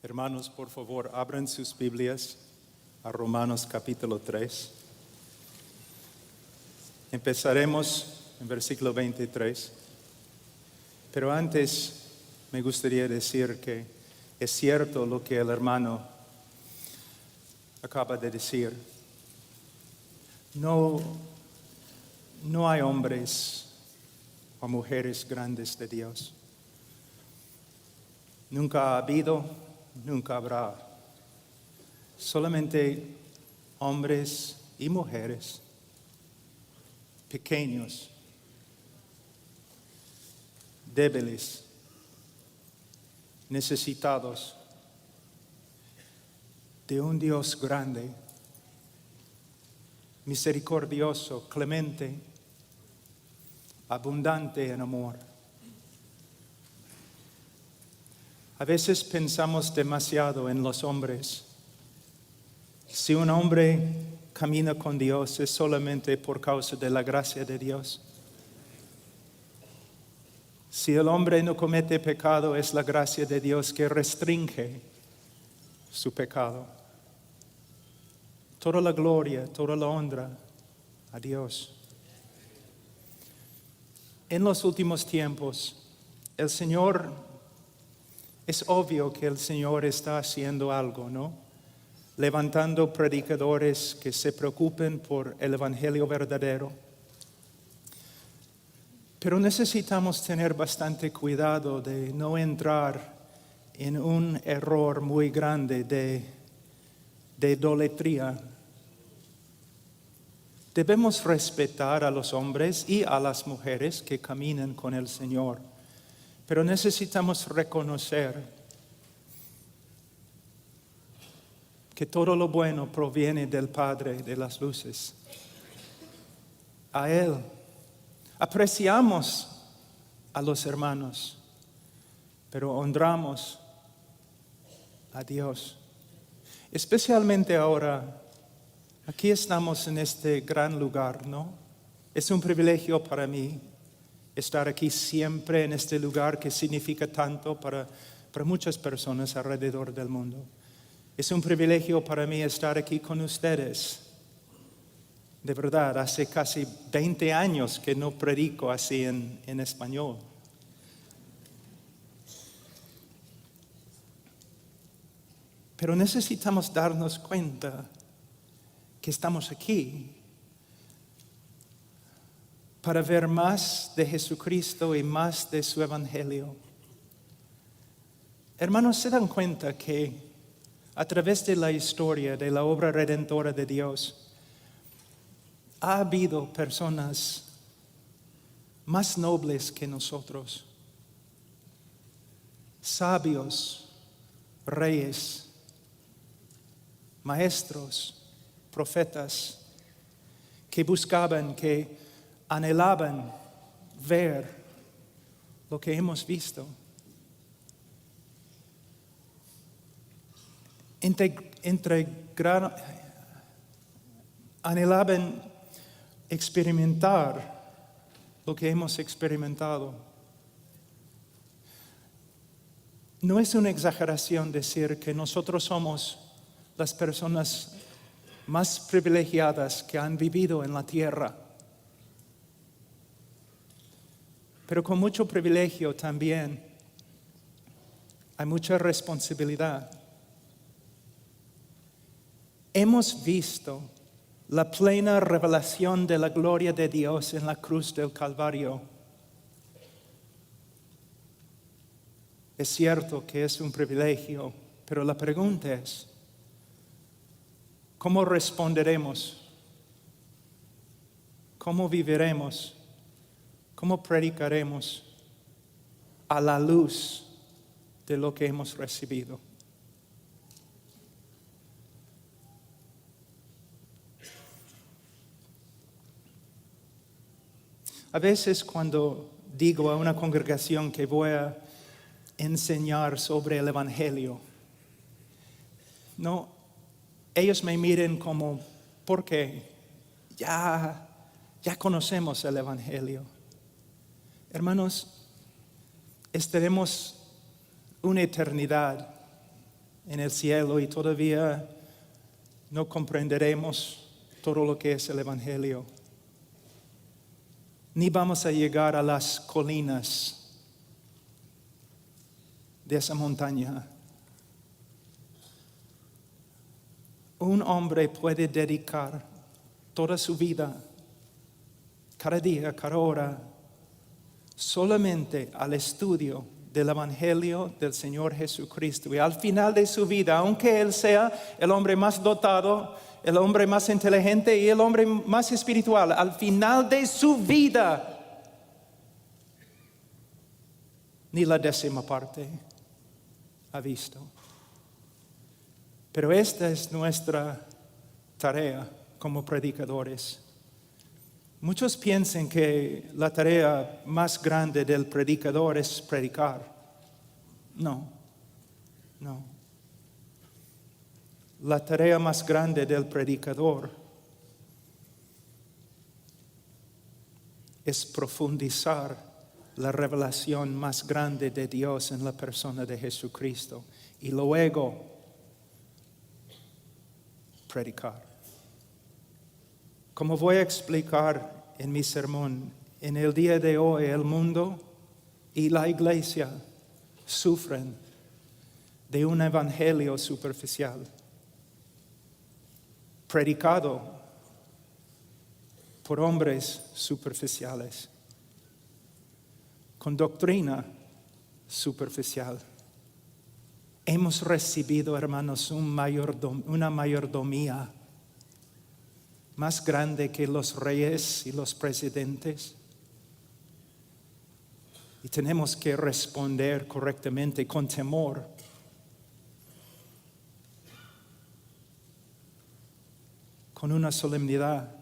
Hermanos, por favor, abran sus Biblias a Romanos capítulo 3. Empezaremos en versículo 23. Pero antes me gustaría decir que es cierto lo que el hermano acaba de decir. No hay hombres o mujeres grandes de Dios. Nunca ha habido, nunca habrá. Solamente hombres y mujeres pequeños, débiles, necesitados de un Dios grande, misericordioso, clemente, abundante en amor. A veces pensamos demasiado en los hombres. Si un hombre camina con Dios es solamente por causa de la gracia de Dios. Si el hombre no comete pecado es la gracia de Dios que restringe su pecado. Toda la gloria, toda la honra a Dios. En los últimos tiempos, es obvio que el Señor está haciendo algo, ¿no? Levantando predicadores que se preocupen por el evangelio verdadero. Pero necesitamos tener bastante cuidado de no entrar en un error muy grande de idolatría. Debemos respetar a los hombres y a las mujeres que caminan con el Señor. Pero necesitamos reconocer que todo lo bueno proviene del Padre de las luces. A Él. Apreciamos a los hermanos, pero honramos a Dios. Especialmente ahora, aquí estamos en este gran lugar, ¿no? Es un privilegio para mí estar aquí siempre en este lugar que significa tanto para muchas personas alrededor del mundo. Es un privilegio para mí estar aquí con ustedes. De verdad, hace casi 20 años que no predico así en español. Pero necesitamos darnos cuenta que estamos aquí para ver más de Jesucristo y más de su evangelio. Hermanos, ¿se dan cuenta que a través de la historia de la obra redentora de Dios ha habido personas más nobles que nosotros, sabios, reyes, maestros, profetas, que buscaban, que anhelaban ver lo que hemos visto? Anhelaban experimentar lo que hemos experimentado. No es una exageración decir que nosotros somos las personas más privilegiadas que han vivido en la tierra. Pero con mucho privilegio también hay mucha responsabilidad. Hemos visto la plena revelación de la gloria de Dios en la cruz del Calvario. Es cierto que es un privilegio, pero la pregunta es, ¿cómo responderemos? ¿Cómo viviremos? ¿Cómo predicaremos a la luz de lo que hemos recibido? A veces cuando digo a una congregación que voy a enseñar sobre el evangelio, ellos me miran como, ¿por qué? Ya conocemos el evangelio. Hermanos, estaremos una eternidad en el cielo y todavía no comprenderemos todo lo que es el Evangelio. Ni vamos a llegar a las colinas de esa montaña. Un hombre puede dedicar toda su vida, cada día, cada hora, solamente al estudio del Evangelio del Señor Jesucristo. Y al final de su vida, aunque él sea el hombre más dotado, el hombre más inteligente y el hombre más espiritual, al final de su vida, ni la 10ª parte ha visto. Pero esta es nuestra tarea como predicadores. Muchos piensan que la tarea más grande del predicador es predicar. No. La tarea más grande del predicador es profundizar la revelación más grande de Dios en la persona de Jesucristo y luego predicar. Como voy a explicar en mi sermón, en el día de hoy el mundo y la iglesia sufren de un evangelio superficial, predicado por hombres superficiales, con doctrina superficial. Hemos recibido, hermanos, una mayordomía más grande que los reyes y los presidentes. Y tenemos que responder correctamente con temor. Con una solemnidad,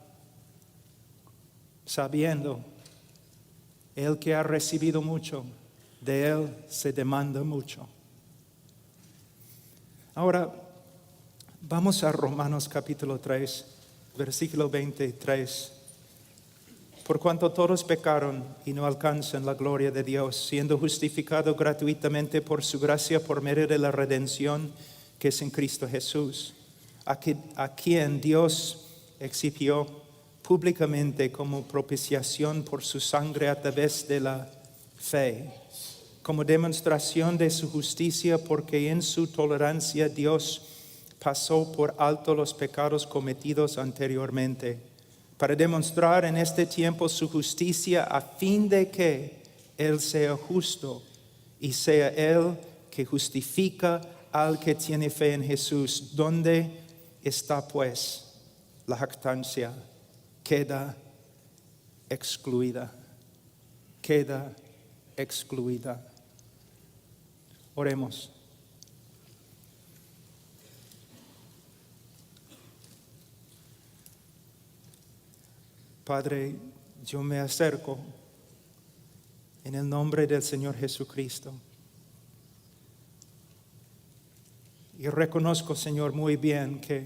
sabiendo, el que ha recibido mucho, de él se demanda mucho. Ahora, vamos a Romanos capítulo 3, versículo 23. Por cuanto todos pecaron y no alcanzan la gloria de Dios, siendo justificados gratuitamente por su gracia por medio de la redención que es en Cristo Jesús, a quien Dios exhibió públicamente como propiciación por su sangre a través de la fe, como demostración de su justicia, porque en su tolerancia Dios pasó por alto los pecados cometidos anteriormente, para demostrar en este tiempo su justicia, a fin de que Él sea justo y sea Él que justifica al que tiene fe en Jesús. ¿Dónde está pues la jactancia? Queda excluida. Queda excluida. Oremos. Padre, yo me acerco en el nombre del Señor Jesucristo. Y reconozco, Señor, muy bien que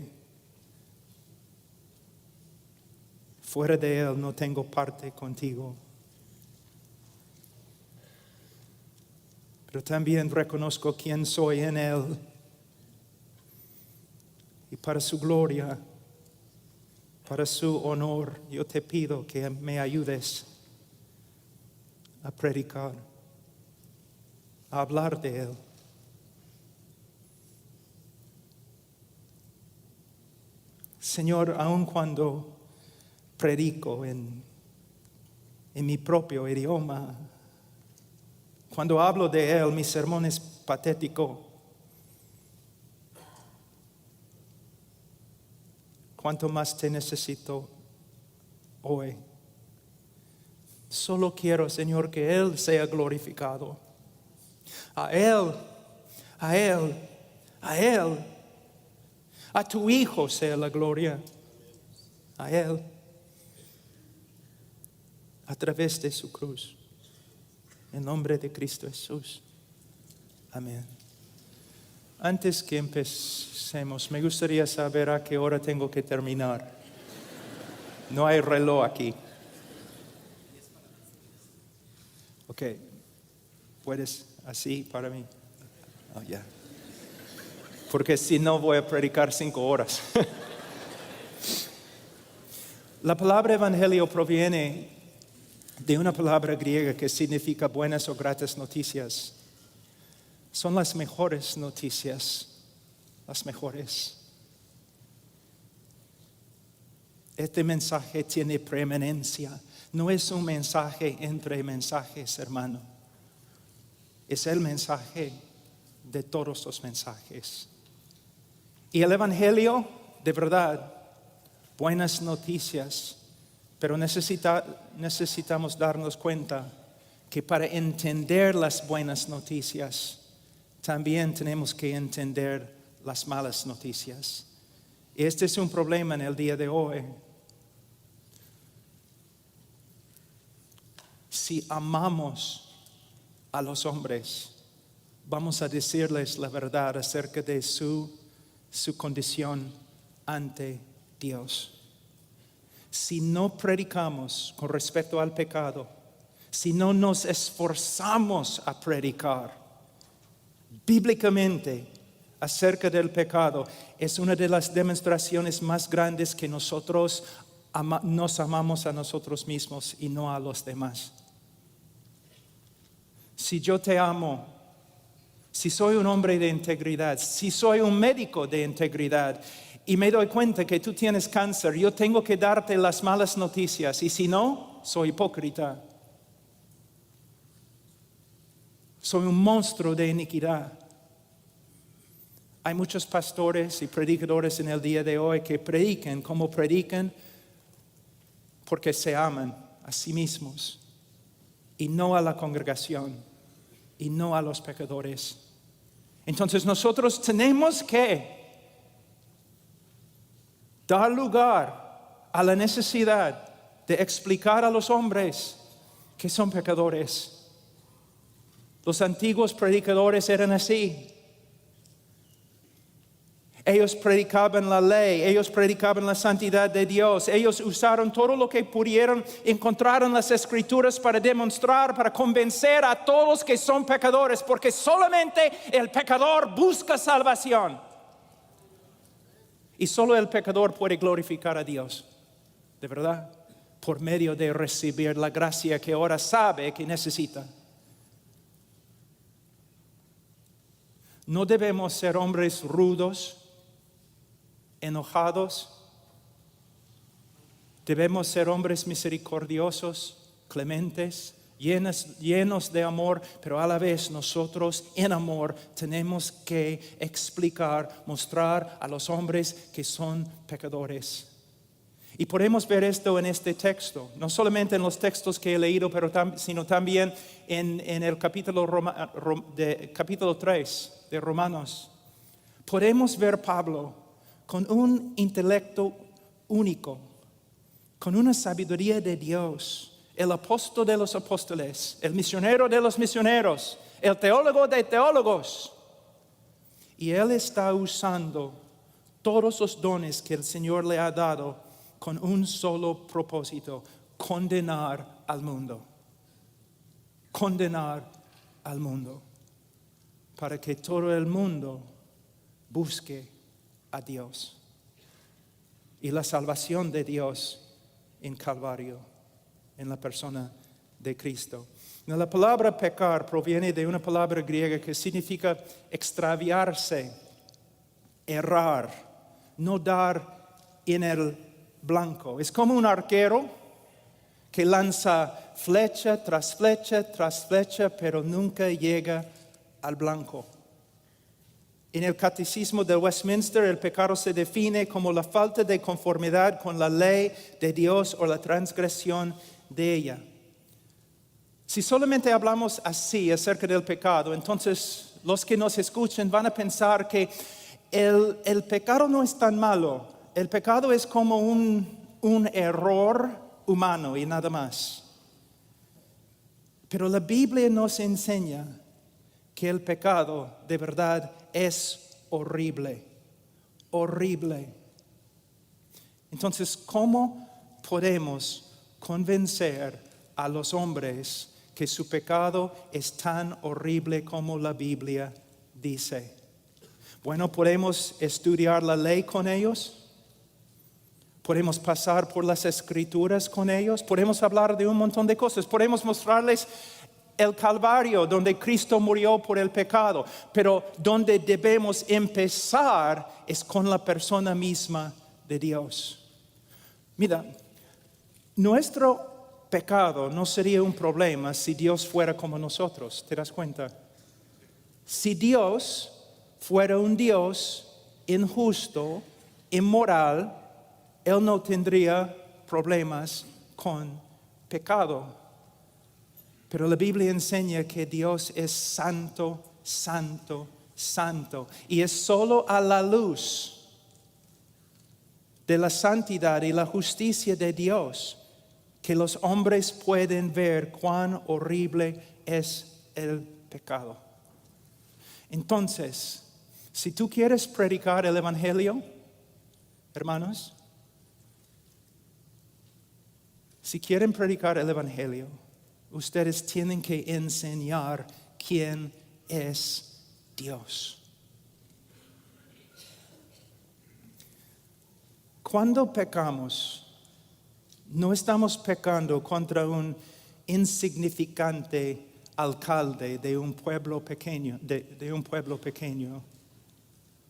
fuera de Él no tengo parte contigo. Pero también reconozco quién soy en Él. Y para su gloria, para su honor, yo te pido que me ayudes a predicar, a hablar de Él. Señor, aun cuando predico en mi propio idioma, cuando hablo de Él, mi sermón es patético. ¿Cuánto más te necesito hoy? Solo quiero, Señor, que Él sea glorificado. A Él, a Él, a Él, a tu Hijo sea la gloria. A Él, a través de su cruz. En nombre de Cristo Jesús. Amén. Antes que empecemos, me gustaría saber a qué hora tengo que terminar. No hay reloj aquí. Ok. ¿Puedes así para mí? Oh, ya. porque si no voy a predicar 5 horas. La palabra evangelio proviene de una palabra griega que significa buenas o gratas noticias. Son las mejores noticias, las mejores. Este mensaje tiene preeminencia. No es un mensaje entre mensajes, hermano. Es el mensaje de todos los mensajes. Y el evangelio, de verdad, buenas noticias. Pero necesitamos darnos cuenta que para entender las buenas noticias, también tenemos que entender las malas noticias. Y este es un problema en el día de hoy. Si amamos a los hombres, vamos a decirles la verdad acerca de su condición ante Dios. Si no predicamos con respecto al pecado, si no nos esforzamos a predicar bíblicamente acerca del pecado, es una de las demostraciones más grandes que nosotros nos amamos a nosotros mismos y no a los demás. Si yo te amo, si soy un hombre de integridad, si soy un médico de integridad y me doy cuenta que tú tienes cáncer, yo tengo que darte las malas noticias, y si no, soy hipócrita. Soy un monstruo de iniquidad. Hay muchos pastores y predicadores en el día de hoy que predican como predican porque se aman a sí mismos y no a la congregación y no a los pecadores. Entonces nosotros tenemos que dar lugar a la necesidad de explicar a los hombres que son pecadores. Los antiguos predicadores eran así. Ellos predicaban la ley, ellos predicaban la santidad de Dios, ellos usaron todo lo que pudieron encontrar en las Escrituras para demostrar, para convencer a todos que son pecadores, porque solamente el pecador busca salvación. Y solo el pecador puede glorificar a Dios, de verdad, por medio de recibir la gracia que ahora sabe que necesita. No debemos ser hombres rudos, enojados. Debemos ser hombres misericordiosos, clementes, llenos de amor, pero a la vez nosotros en amor tenemos que explicar, mostrar a los hombres que son pecadores. Y podemos ver esto en este texto, no solamente en los textos que he leído, sino también en el capítulo 3 de Romanos. Podemos ver Pablo con un intelecto único, con una sabiduría de Dios, el apóstol de los apóstoles, el misionero de los misioneros, el teólogo de teólogos. Y él está usando todos los dones que el Señor le ha dado con un solo propósito: condenar al mundo. Condenar al mundo, para que todo el mundo busque a Dios y la salvación de Dios en Calvario, en la persona de Cristo. La palabra pecar proviene de una palabra griega que significa extraviarse, errar, no dar en el blanco. Es como un arquero que lanza flecha tras flecha tras flecha, pero nunca llega al blanco. En el Catecismo de Westminster, el pecado se define como la falta de conformidad con la ley de Dios o la transgresión de ella. Si solamente hablamos así acerca del pecado, entonces los que nos escuchan van a pensar que el pecado no es tan malo. El pecado es como un error humano y nada más. Pero la Biblia nos enseña que el pecado de verdad es horrible, horrible. Entonces, ¿cómo podemos convencer a los hombres que su pecado es tan horrible como la Biblia dice? Bueno, podemos estudiar la ley con ellos. Podemos pasar por las escrituras con ellos. Podemos hablar de un montón de cosas. Podemos mostrarles el Calvario, donde Cristo murió por el pecado. Pero donde debemos empezar es con la persona misma de Dios. Mira, nuestro pecado no sería un problema si Dios fuera como nosotros. ¿Te das cuenta? Si Dios fuera un Dios injusto, inmoral, Él no tendría problemas con pecado. Pero la Biblia enseña que Dios es santo, santo, santo. Y es solo a la luz de la santidad y la justicia de Dios que los hombres pueden ver cuán horrible es el pecado. Entonces, si tú quieres predicar el Evangelio, hermanos, si quieren predicar el Evangelio, ustedes tienen que enseñar quién es Dios. Cuando pecamos, no estamos pecando contra un insignificante alcalde de un pueblo pequeño, de un pueblo pequeño.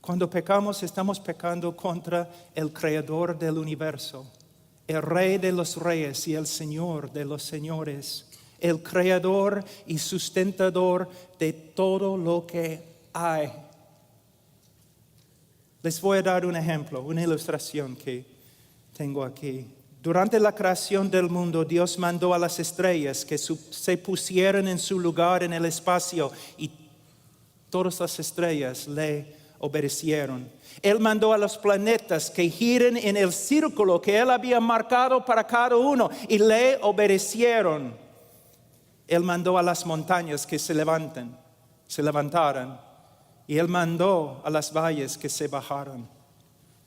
Cuando pecamos, estamos pecando contra el Creador del universo, el Rey de los reyes y el Señor de los señores, el Creador y sustentador de todo lo que hay. Les voy a dar un ejemplo, una ilustración que tengo aquí. Durante la creación del mundo, Dios mandó a las estrellas que se pusieran en su lugar en el espacio y todas las estrellas le obedecieron. Él mandó a los planetas que giren en el círculo que Él había marcado para cada uno y le obedecieron. Él mandó a las montañas que se levantaran y Él mandó a las valles que se bajaran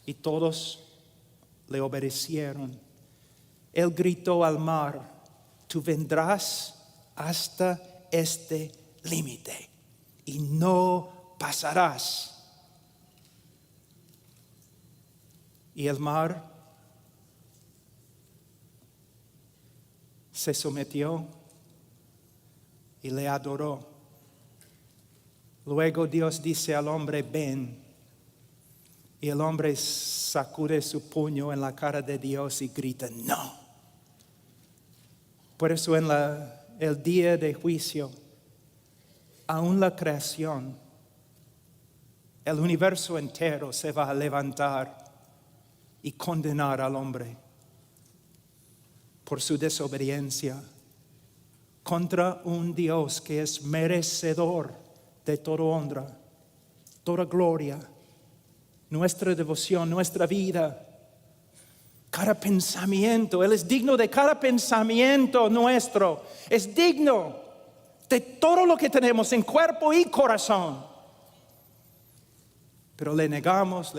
y todos le obedecieron. Él gritó al mar: tú vendrás hasta este límite y no pasarás. Y el mar se sometió y le adoró. Luego Dios dice al hombre: ven. Y el hombre sacude su puño en la cara de Dios y grita: no. Por eso en el día de juicio, aún la creación, el universo entero se va a levantar y condenar al hombre por su desobediencia contra un Dios que es merecedor de toda honra, toda gloria, nuestra devoción, nuestra vida, cada pensamiento. Él es digno de cada pensamiento nuestro. Es digno de todo lo que tenemos en cuerpo y corazón. Pero le negamos.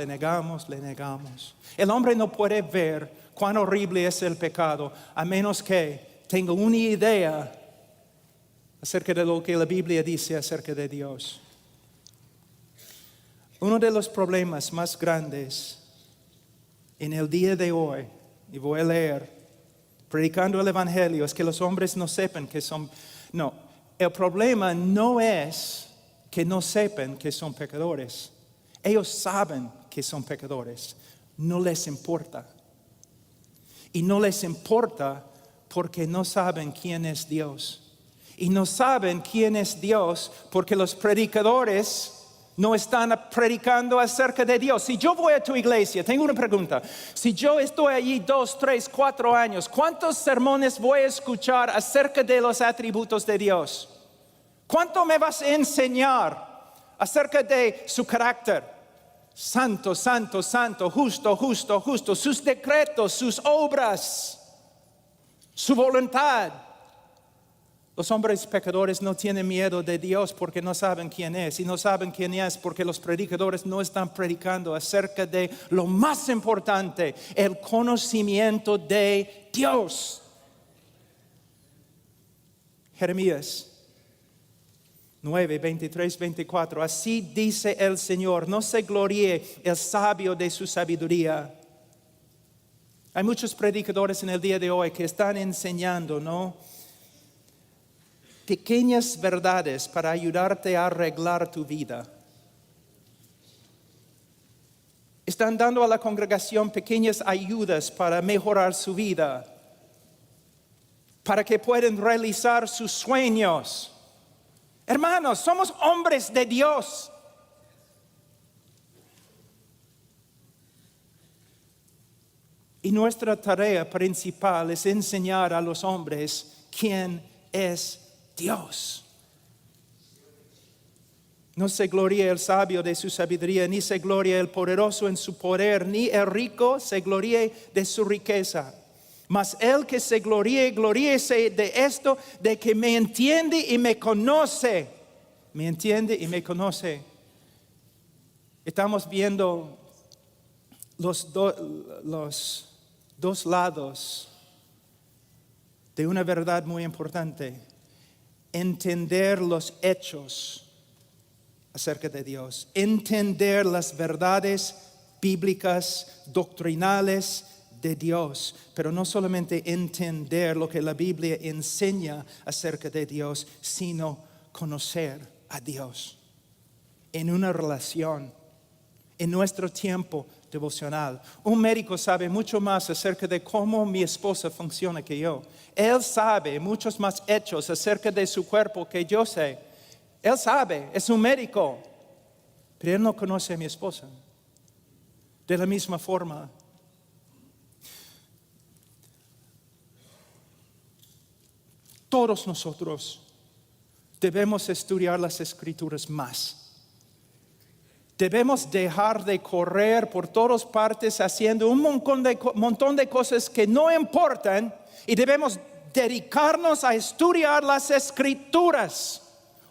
El hombre no puede ver cuán horrible es el pecado a menos que tenga una idea acerca de lo que la Biblia dice acerca de Dios. Uno de los problemas más grandes en el día de hoy, y voy a leer, predicando el Evangelio, es que los hombres no sepan que son... No, el problema no es que no sepan que son pecadores. Ellos saben que son pecadores, no les importa. Y no les importa porque no saben quién es Dios. Y no saben quién es Dios porque los predicadores no están predicando acerca de Dios. Si yo voy a tu iglesia, tengo una pregunta. Si yo estoy allí 2, 3, 4 años, ¿cuántos sermones voy a escuchar acerca de los atributos de Dios? ¿Cuánto me vas a enseñar acerca de su carácter? Santo, santo, santo, justo, justo, justo. Sus decretos, sus obras, su voluntad. Los hombres pecadores no tienen miedo de Dios porque no saben quién es. Y no saben quién es porque los predicadores no están predicando acerca de lo más importante, el conocimiento de Dios. Jeremías 9, 23, 24. Así dice el Señor, no se gloríe el sabio de su sabiduría. Hay muchos predicadores en el día de hoy que están enseñando, ¿no?, pequeñas verdades para ayudarte a arreglar tu vida. Están dando a la congregación pequeñas ayudas para mejorar su vida, para que puedan realizar sus sueños. Hermanos, somos hombres de Dios. Y nuestra tarea principal es enseñar a los hombres quién es Dios. No se gloríe el sabio de su sabiduría, ni se gloríe el poderoso en su poder, ni el rico se gloríe de su riqueza. Mas el que se gloríe, gloríese de esto, de que me entiende y me conoce. Me entiende y me conoce. Estamos viendo los dos lados de una verdad muy importante. Entender los hechos acerca de Dios. Entender las verdades bíblicas, doctrinales de Dios. Pero no solamente entender lo que la Biblia enseña acerca de Dios, sino conocer a Dios en una relación, en nuestro tiempo devocional. Un médico sabe mucho más acerca de cómo mi esposa funciona que yo. Él sabe muchos más hechos acerca de su cuerpo que yo sé. Él sabe, es un médico, pero él no conoce a mi esposa. De la misma forma, todos nosotros debemos estudiar las Escrituras más. Debemos dejar de correr por todas partes haciendo un montón de cosas que no importan y debemos dedicarnos a estudiar las Escrituras.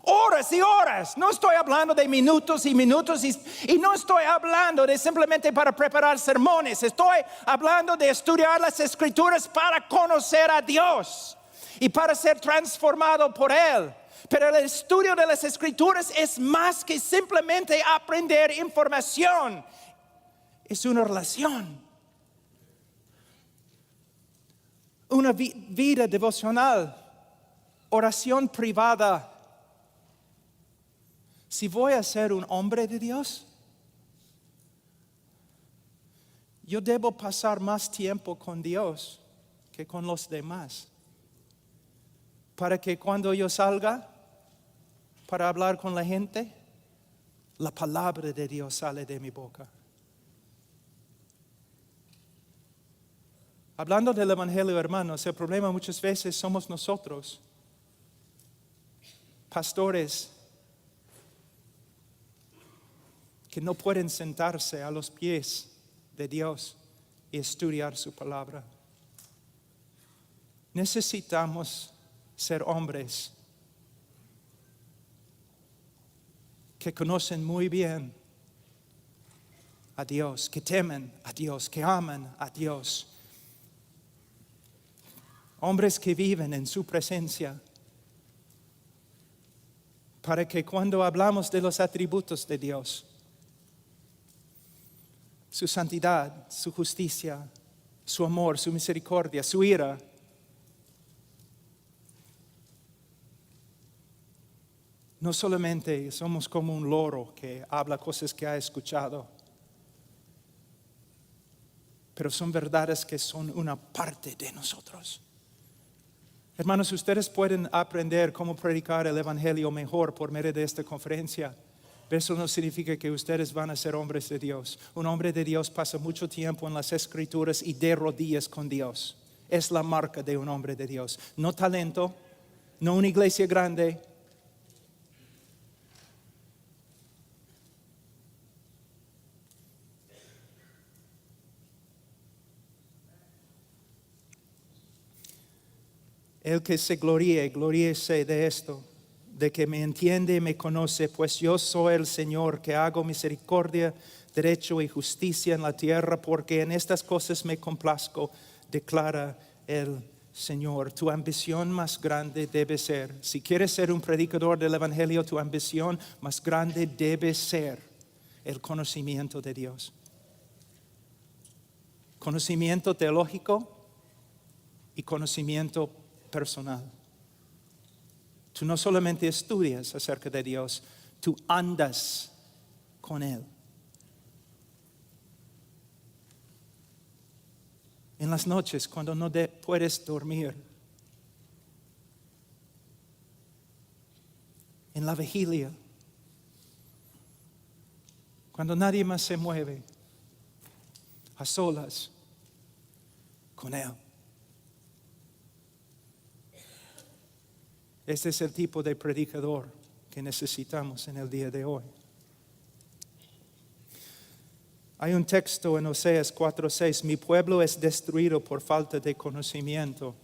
Horas y horas. No estoy hablando de minutos y minutos y no estoy hablando de simplemente para preparar sermones. Estoy hablando de estudiar las Escrituras para conocer a Dios y para ser transformado por Él. Pero el estudio de las Escrituras es más que simplemente aprender información. Es una relación. Una vida devocional. Oración privada. Si voy a ser un hombre de Dios, yo debo pasar más tiempo con Dios que con los demás. Para que cuando yo salga para hablar con la gente, la palabra de Dios sale de mi boca. Hablando del Evangelio, hermanos, el problema muchas veces somos nosotros, pastores, que no pueden sentarse a los pies de Dios y estudiar su palabra. Necesitamos ser hombres que conocen muy bien a Dios, que temen a Dios, que aman a Dios. Hombres que viven en su presencia. Para que cuando hablamos de los atributos de Dios, su santidad, su justicia, su amor, su misericordia, su ira, no solamente somos como un loro que habla cosas que ha escuchado, pero son verdades que son una parte de nosotros. Hermanos, ustedes pueden aprender cómo predicar el Evangelio mejor por medio de esta conferencia. Pero eso no significa que ustedes van a ser hombres de Dios. Un hombre de Dios pasa mucho tiempo en las Escrituras y de rodillas con Dios. Es la marca de un hombre de Dios. No talento, no una iglesia grande. El que se gloríe, gloríese de esto, de que me entiende y me conoce, pues yo soy el Señor que hago misericordia, derecho y justicia en la tierra, porque en estas cosas me complazco, declara el Señor, tu ambición más grande debe ser, si quieres ser un predicador del Evangelio, tu ambición más grande debe ser el conocimiento de Dios. Conocimiento teológico y conocimiento personal. Tú no solamente estudias acerca de Dios, tú andas con Él. En las noches, cuando no puedes dormir, en la vigilia, cuando nadie más se mueve, a solas con Él. Este es el tipo de predicador que necesitamos en el día de hoy. Hay un texto en Oseas 4:6, mi pueblo es destruido por falta de conocimiento.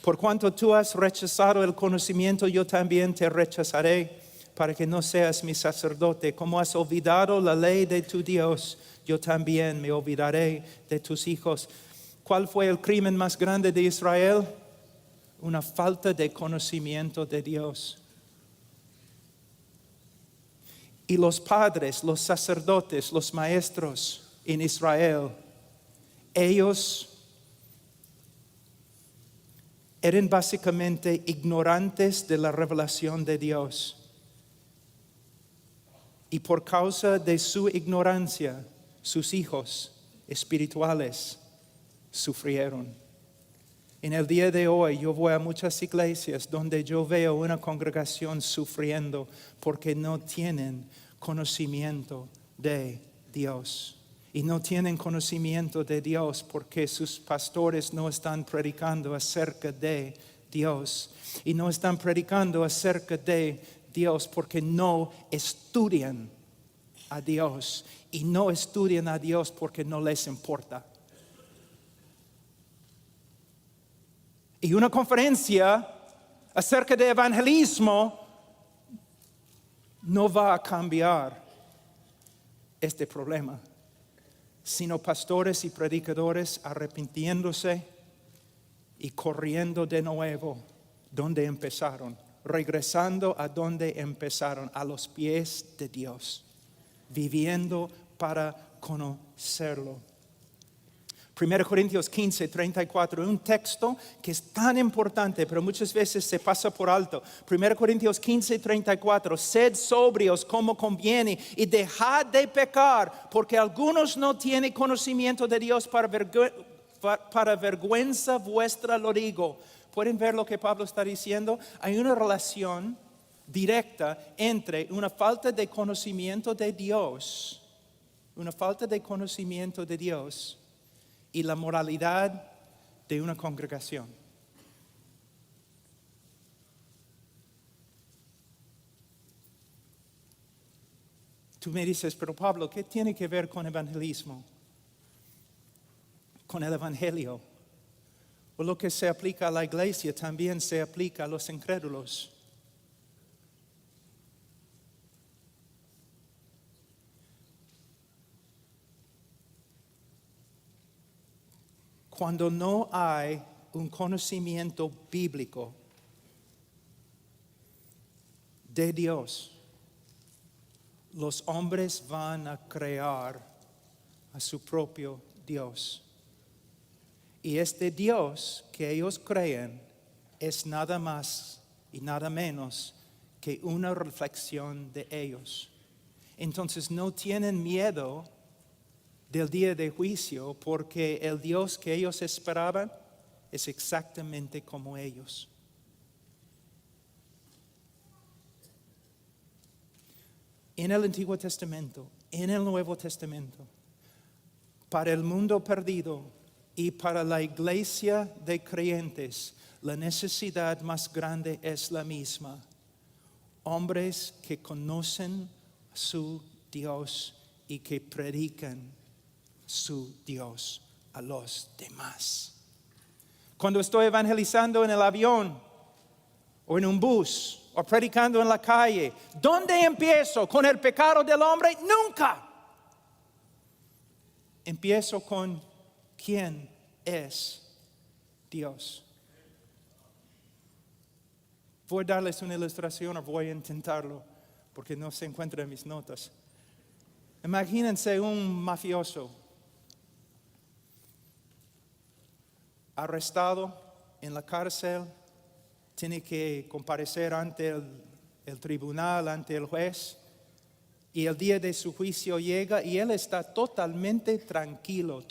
Por cuanto tú has rechazado el conocimiento, yo también te rechazaré para que no seas mi sacerdote. Como has olvidado la ley de tu Dios, yo también me olvidaré de tus hijos. ¿Cuál fue el crimen más grande de Israel? Una falta de conocimiento de Dios. Y los padres, los sacerdotes, los maestros en Israel, ellos eran básicamente ignorantes de la revelación de Dios. Y por causa de su ignorancia, sus hijos espirituales sufrieron. En el día de hoy yo voy a muchas iglesias donde yo veo una congregación sufriendo porque no tienen conocimiento de Dios. Y no tienen conocimiento de Dios porque sus pastores no están predicando acerca de Dios. Y no están predicando acerca de Dios porque no estudian a Dios. Y no estudian a Dios porque no les importa. Y una conferencia acerca de evangelismo no va a cambiar este problema, sino pastores y predicadores arrepintiéndose y corriendo de nuevo donde empezaron, regresando a donde empezaron, a los pies de Dios, viviendo para conocerlo. 1 Corintios 15, 34, un texto que es tan importante, pero muchas veces se pasa por alto. 1 Corintios 15, 34, sed sobrios como conviene y dejad de pecar, porque algunos no tienen conocimiento de Dios, para vergüenza vuestra lo digo. ¿Pueden ver lo que Pablo está diciendo? Hay una relación directa entre una falta de conocimiento de Dios, y la moralidad de una congregación. Tú me dices, pero Pablo, ¿qué tiene que ver con evangelismo? Con el evangelio. O lo que se aplica a la iglesia también se aplica a los incrédulos. Cuando no hay un conocimiento bíblico de Dios, los hombres van a crear a su propio Dios. Y este Dios que ellos creen es nada más y nada menos que una reflexión de ellos. Entonces no tienen miedo del día de juicio, porque el Dios que ellos esperaban es exactamente como ellos. En el Antiguo Testamento, en el Nuevo Testamento, para el mundo perdido y para la iglesia de creyentes, la necesidad más grande es la misma. Hombres que conocen a su Dios y que predican su Dios a los demás. Cuando estoy evangelizando en el avión o en un bus o predicando en la calle, ¿dónde empiezo? ¿Con el pecado del hombre? Nunca. Empiezo con quién es Dios. Voy a darles una ilustración o voy a intentarlo porque no se encuentra en mis notas. Imagínense un mafioso arrestado en la cárcel, tiene que comparecer ante el tribunal, ante el juez, y el día de su juicio llega y él está totalmente tranquilo.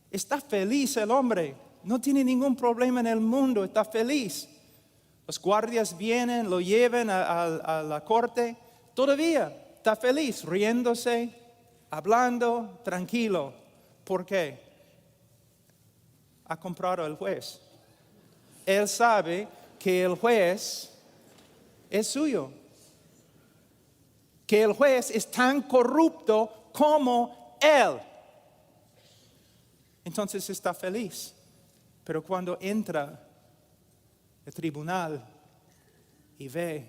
Está feliz el hombre, no tiene ningún problema en el mundo, está feliz. Los guardias vienen, lo llevan a la corte, todavía está feliz, riéndose, hablando, tranquilo. ¿Por qué? Ha comprado al juez. Él sabe que el juez es suyo, que el juez es tan corrupto como él. Entonces está feliz. Pero cuando entra al tribunal y ve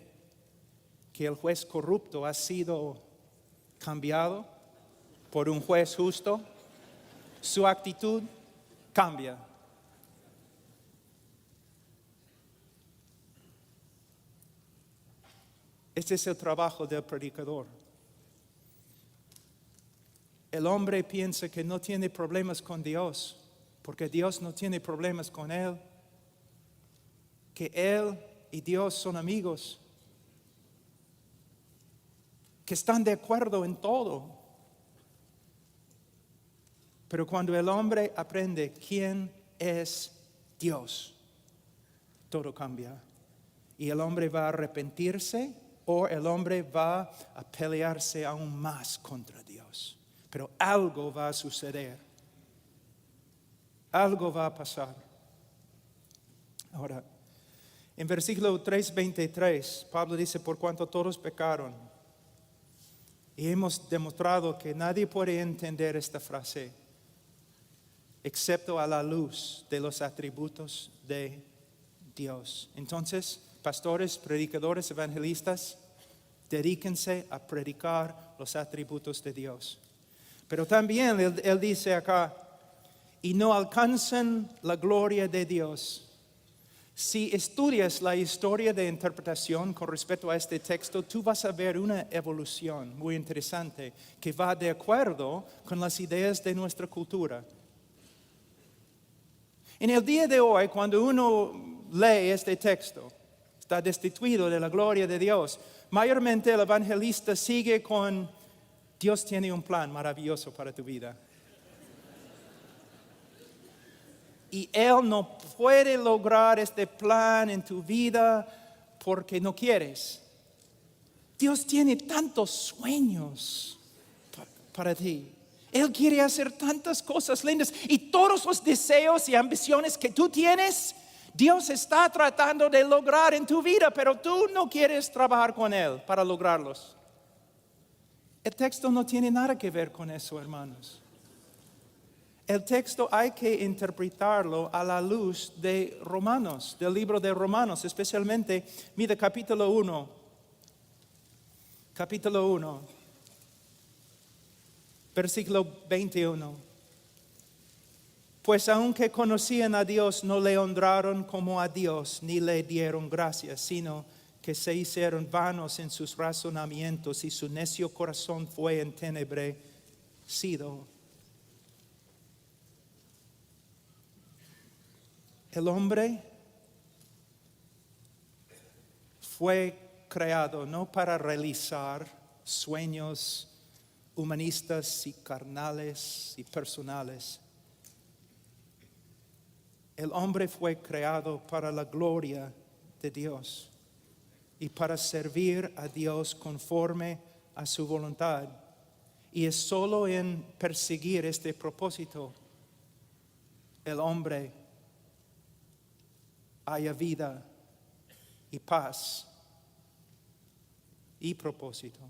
que el juez corrupto ha sido cambiado por un juez justo, su actitud cambia. Este es el trabajo del predicador. El hombre piensa que no tiene problemas con Dios, porque Dios no tiene problemas con él, que él y Dios son amigos, que están de acuerdo en todo. Pero cuando el hombre aprende quién es Dios, todo cambia. Y el hombre va a arrepentirse o el hombre va a pelearse aún más contra Dios. Pero algo va a suceder. Algo va a pasar. Ahora, en versículo 3:23, Pablo dice, por cuanto todos pecaron. Y hemos demostrado que nadie puede entender esta frase, excepto a la luz de los atributos de Dios. Entonces, pastores, predicadores, evangelistas, dedíquense a predicar los atributos de Dios. Pero también él dice acá, y no alcanzan la gloria de Dios. Si estudias la historia de interpretación con respecto a este texto, tú vas a ver una evolución muy interesante que va de acuerdo con las ideas de nuestra cultura. En el día de hoy, cuando uno lee este texto, está destituido de la gloria de Dios. Mayormente el evangelista sigue con, Dios tiene un plan maravilloso para tu vida. Y Él no puede lograr este plan en tu vida porque no quieres. Dios tiene tantos sueños para ti. Él quiere hacer tantas cosas lindas y todos los deseos y ambiciones que tú tienes, Dios está tratando de lograr en tu vida, pero tú no quieres trabajar con Él para lograrlos. El texto no tiene nada que ver con eso, hermanos. El texto hay que interpretarlo a la luz de Romanos, del libro de Romanos, especialmente, mira, capítulo 1, versículo 21. Pues aunque conocían a Dios, no le honraron como a Dios, ni le dieron gracias, sino que se hicieron vanos en sus razonamientos y su necio corazón fue entenebrecido. El hombre fue creado no para realizar sueños humanistas y carnales y personales. El hombre fue creado para la gloria de Dios y para servir a Dios conforme a su voluntad. Y es solo en perseguir este propósito el hombre haya vida y paz y propósito.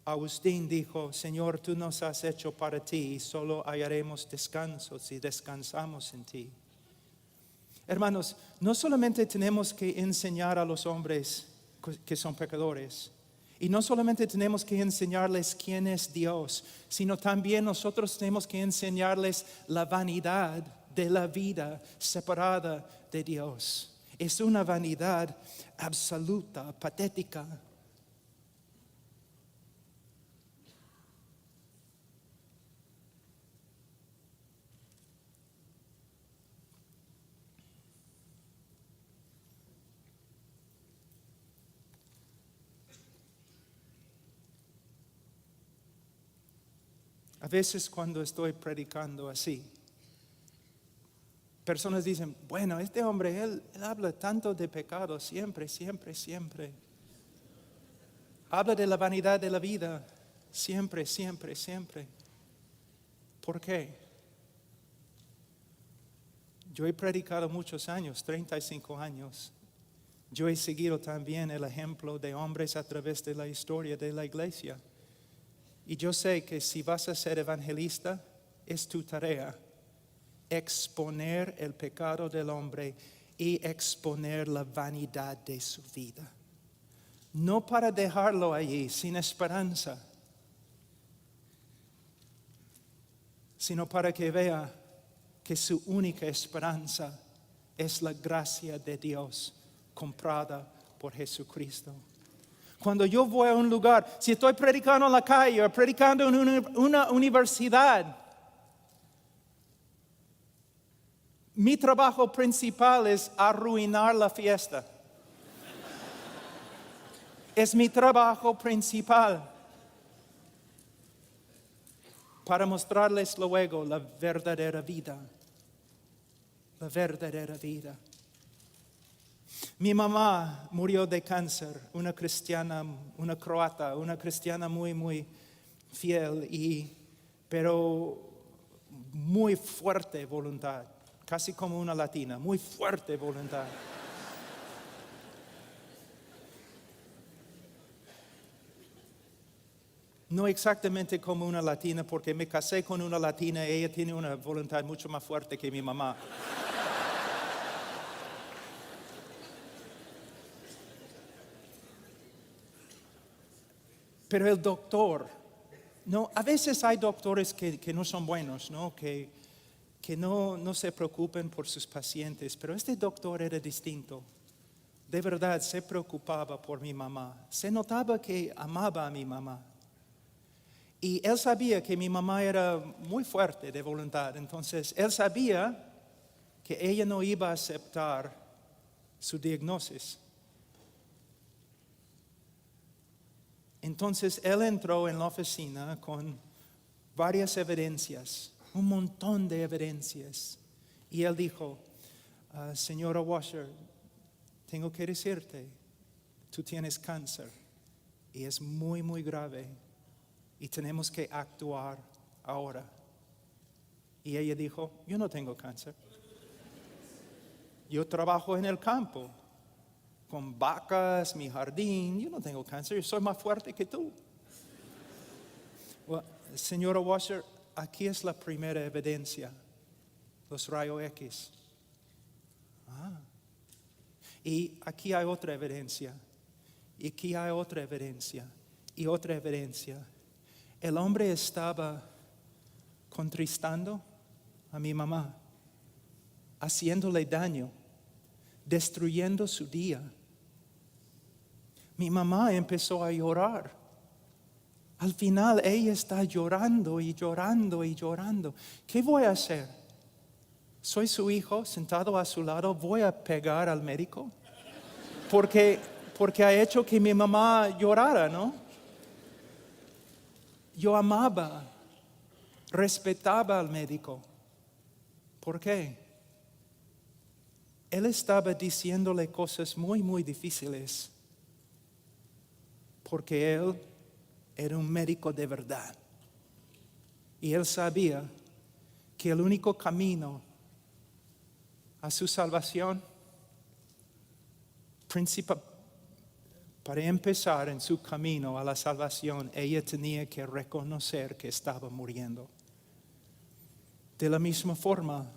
Agustín dijo, Señor, tú nos has hecho para ti y solo hallaremos descanso si descansamos en ti. Hermanos, no solamente tenemos que enseñar a los hombres que son pecadores, y no solamente tenemos que enseñarles quién es Dios, sino también nosotros tenemos que enseñarles la vanidad de la vida separada de Dios. Es una vanidad absoluta, patética. A veces cuando estoy predicando así, personas dicen, bueno, este hombre, él habla tanto de pecado, siempre. Habla de la vanidad de la vida, siempre. ¿Por qué? Yo he predicado muchos años, 35 años. Yo he seguido también el ejemplo de hombres a través de la historia de la iglesia. Y yo sé que si vas a ser evangelista, es tu tarea exponer el pecado del hombre y exponer la vanidad de su vida. No para dejarlo allí sin esperanza, sino para que vea que su única esperanza es la gracia de Dios comprada por Jesucristo. Cuando yo voy a un lugar, si estoy predicando en la calle o predicando en una universidad, mi trabajo principal es arruinar la fiesta. Es mi trabajo principal para mostrarles luego la verdadera vida. La verdadera vida. Mi mamá murió de cáncer, una cristiana, una croata, una cristiana muy fiel, pero muy fuerte voluntad, casi como una latina, muy fuerte voluntad. No exactamente como una latina, porque me casé con una latina y ella tiene una voluntad mucho más fuerte que mi mamá. Pero el doctor, no, a veces hay doctores que no son buenos, ¿no? Que no se preocupen por sus pacientes, pero este doctor era distinto. De verdad se preocupaba por mi mamá. Se notaba que amaba a mi mamá. Y él sabía que mi mamá era muy fuerte de voluntad. Entonces, él sabía que ella no iba a aceptar su diagnóstico. Entonces, él entró en la oficina con varias evidencias, un montón de evidencias. Y él dijo, señora Washer, tengo que decirte, tú tienes cáncer y es muy grave y tenemos que actuar ahora. Y ella dijo, yo no tengo cáncer. Yo trabajo en el campo, con vacas, mi jardín, yo no tengo cáncer, yo soy más fuerte que tú. Well, señora Washer, aquí es la primera evidencia, los rayos X. Y aquí hay otra evidencia, y aquí hay otra evidencia, y otra evidencia. El hombre estaba contristando a mi mamá, haciéndole daño, destruyendo su día. Mi mamá empezó a llorar. Al final ella está llorando. ¿Qué voy a hacer? Soy su hijo sentado a su lado. ¿Voy a pegar al médico? Porque ha hecho que mi mamá llorara, ¿no? Yo amaba, respetaba al médico. ¿Por qué? Él estaba diciéndole cosas muy difíciles. Porque él era un médico de verdad. Y él sabía que el único camino a su salvación, para empezar en su camino a la salvación, ella tenía que reconocer que estaba muriendo. De la misma forma,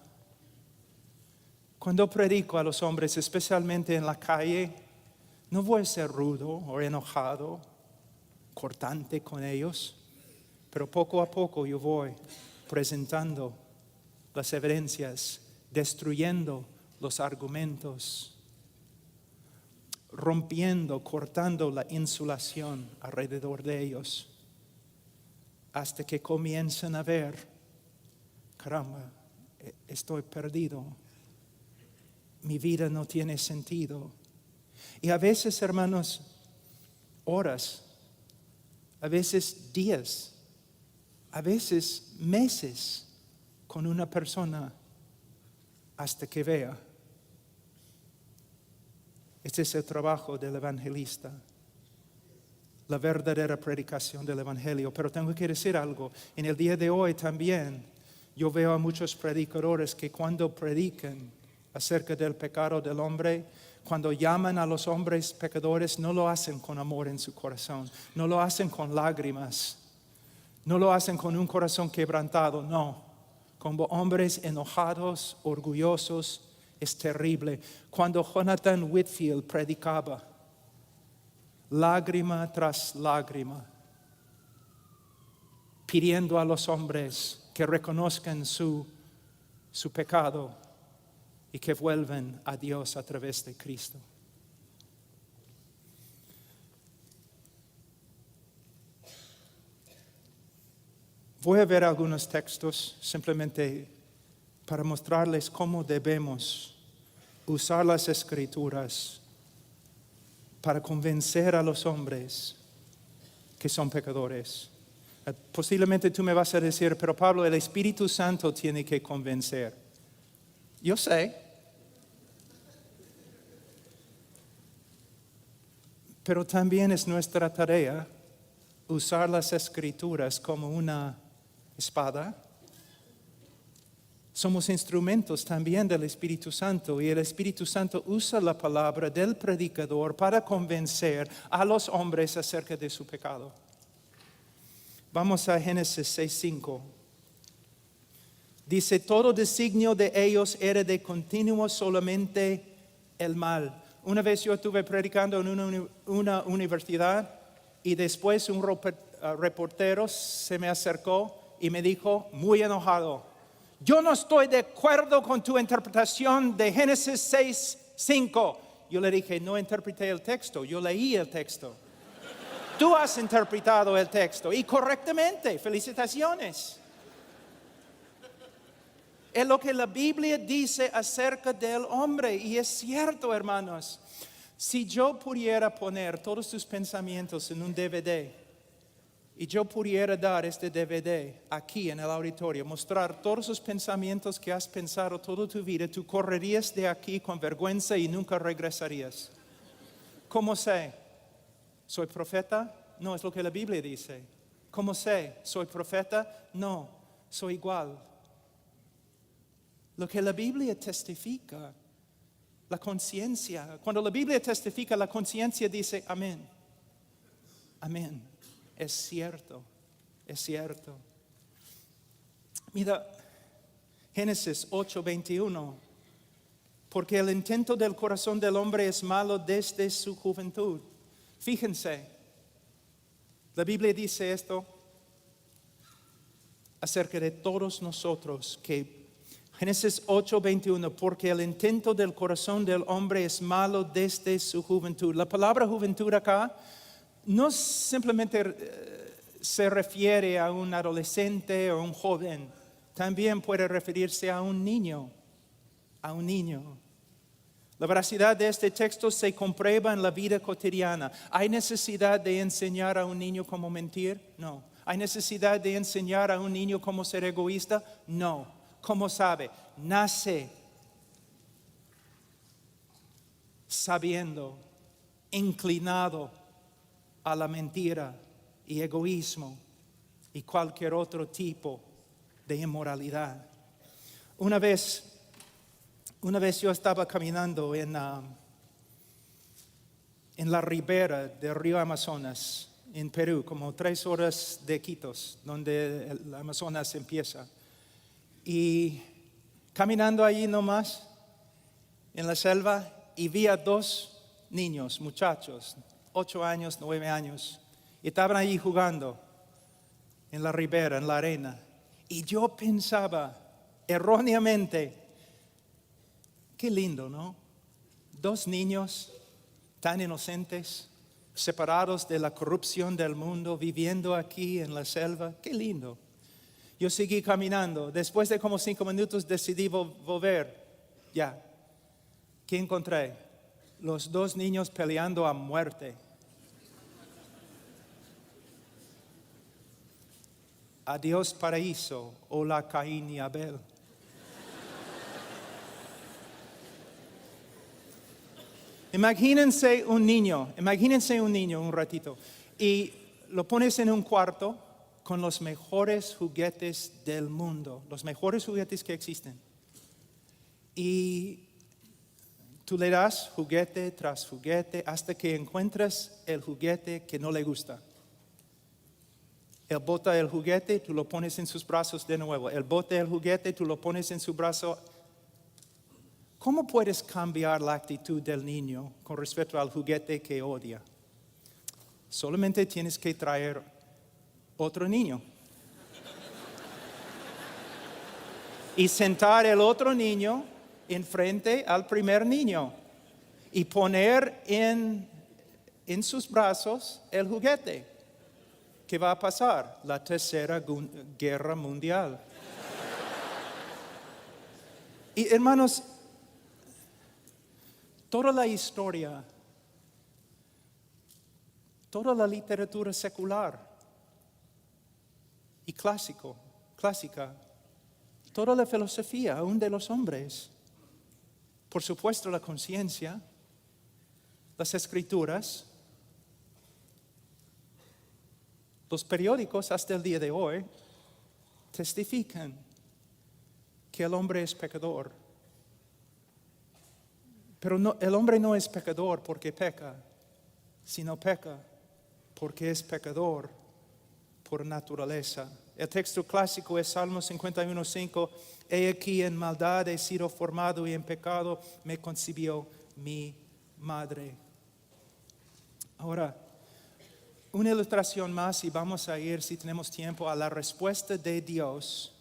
cuando predico a los hombres, especialmente en la calle, no voy a ser rudo o enojado, cortante con ellos, pero poco a poco yo voy presentando las evidencias, destruyendo los argumentos rompiendo, cortando la insulación alrededor de ellos, hasta que comienzan a ver, caramba, estoy perdido, mi vida no tiene sentido. Y a veces, hermanos, horas, a veces días, a veces meses con una persona hasta que vea. Este es el trabajo del evangelista, la verdadera predicación del evangelio. Pero tengo que decir algo, en el día de hoy también yo veo a muchos predicadores que cuando predican acerca del pecado del hombre, cuando llaman a los hombres pecadores, no lo hacen con amor en su corazón, no lo hacen con lágrimas, no lo hacen con un corazón quebrantado, no, como hombres enojados, orgullosos. Es terrible. Cuando Jonathan Whitfield predicaba, lágrima tras lágrima, pidiendo a los hombres que reconozcan su pecado y que vuelvan a Dios a través de Cristo. Voy a ver algunos textos simplemente para mostrarles cómo debemos usar las Escrituras para convencer a los hombres que son pecadores. Posiblemente tú me vas a decir, pero Pablo, el Espíritu Santo tiene que convencer. Yo sé. Pero también es nuestra tarea usar las Escrituras como una espada. Somos instrumentos también del Espíritu Santo y el Espíritu Santo usa la palabra del predicador para convencer a los hombres acerca de su pecado. Vamos a Génesis 6:5. Dice, todo designio de ellos era de continuo solamente el mal. Una vez yo estuve predicando en una universidad y después un reportero se me acercó y me dijo, muy enojado, yo no estoy de acuerdo con tu interpretación de Génesis 6:5. Yo le dije, no interpreté el texto, yo leí el texto. Tú has interpretado el texto y correctamente, felicitaciones. Es lo que la Biblia dice acerca del hombre y es cierto, hermanos. Si yo pudiera poner todos tus pensamientos en un DVD y yo pudiera dar este DVD aquí en el auditorio, mostrar todos los pensamientos que has pensado toda tu vida, tú correrías de aquí con vergüenza y nunca regresarías. ¿Cómo sé? ¿Soy profeta? No, es lo que la Biblia dice. ¿Cómo sé? ¿Soy profeta? No, soy igual. Lo que la Biblia testifica, la conciencia. Cuando la Biblia testifica, la conciencia dice amén. Amén. Es cierto, es cierto. Mira, Génesis 8:21. Porque el intento del corazón del hombre es malo desde su juventud. Fíjense, la Biblia dice esto acerca de todos nosotros, que Génesis 8:21, porque el intento del corazón del hombre es malo desde su juventud. La palabra juventud acá no simplemente se refiere a un adolescente o un joven, también puede referirse a un niño, La veracidad de este texto se comprueba en la vida cotidiana. ¿Hay necesidad de enseñar a un niño cómo mentir? No. ¿Hay necesidad de enseñar a un niño cómo ser egoísta? No. ¿Cómo sabe? Nace sabiendo, inclinado a la mentira y egoísmo y cualquier otro tipo de inmoralidad. Una vez yo estaba caminando en la ribera del río Amazonas, en Perú, como 3 horas de Iquitos, donde el Amazonas empieza. Y caminando allí nomás, en la selva, y vi a 2 niños, muchachos, 8 años, 9 años, y estaban allí jugando en la ribera, en la arena. Y yo pensaba erróneamente, qué lindo, ¿no? 2 niños tan inocentes, separados de la corrupción del mundo, viviendo aquí en la selva. Qué lindo. Yo seguí caminando. Después de como 5 minutos decidí volver. Ya. ¿Qué encontré? Los 2 niños peleando a muerte. Adiós paraíso, hola Caín y Abel. Imagínense un niño un ratito, y lo pones en un cuarto con los mejores juguetes del mundo, los mejores juguetes que existen. Y tú le das juguete tras juguete hasta que encuentras el juguete que no le gusta. Él bota el juguete, tú lo pones en sus brazos de nuevo. Él bota el juguete, tú lo pones en su brazo. ¿Cómo puedes cambiar la actitud del niño con respecto al juguete que odia? Solamente tienes que traer otro niño. Y sentar el otro niño enfrente al primer niño. Y poner en sus brazos el juguete. ¿Qué va a pasar? La tercera guerra mundial. Y hermanos, toda la historia, toda la literatura secular y clásica, toda la filosofía, aún de los hombres, por supuesto la conciencia, las escrituras, los periódicos hasta el día de hoy testifican que el hombre es pecador. Pero no, el hombre no es pecador porque peca, sino peca porque es pecador por naturaleza. El texto clásico es Salmo 51:5. He aquí en maldad he sido formado y en pecado me concibió mi madre. Ahora, una ilustración más y vamos a ir, si tenemos tiempo, a la respuesta de Dios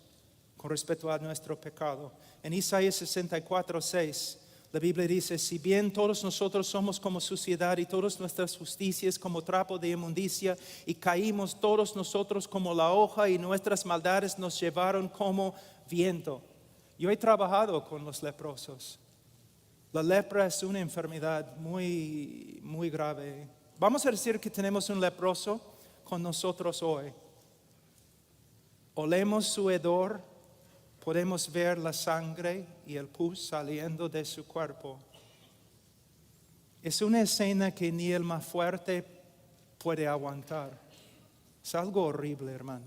con respecto a nuestro pecado. En Isaías 64:6, la Biblia dice: si bien todos nosotros somos como suciedad y todas nuestras justicias como trapo de inmundicia, y caímos todos nosotros como la hoja y nuestras maldades nos llevaron como viento. Yo he trabajado con los leprosos. La lepra es una enfermedad muy, muy grave. Vamos a decir que tenemos un leproso con nosotros hoy. Olemos su hedor, podemos ver la sangre y el pus saliendo de su cuerpo. Es una escena que ni el más fuerte puede aguantar. Es algo horrible, hermano.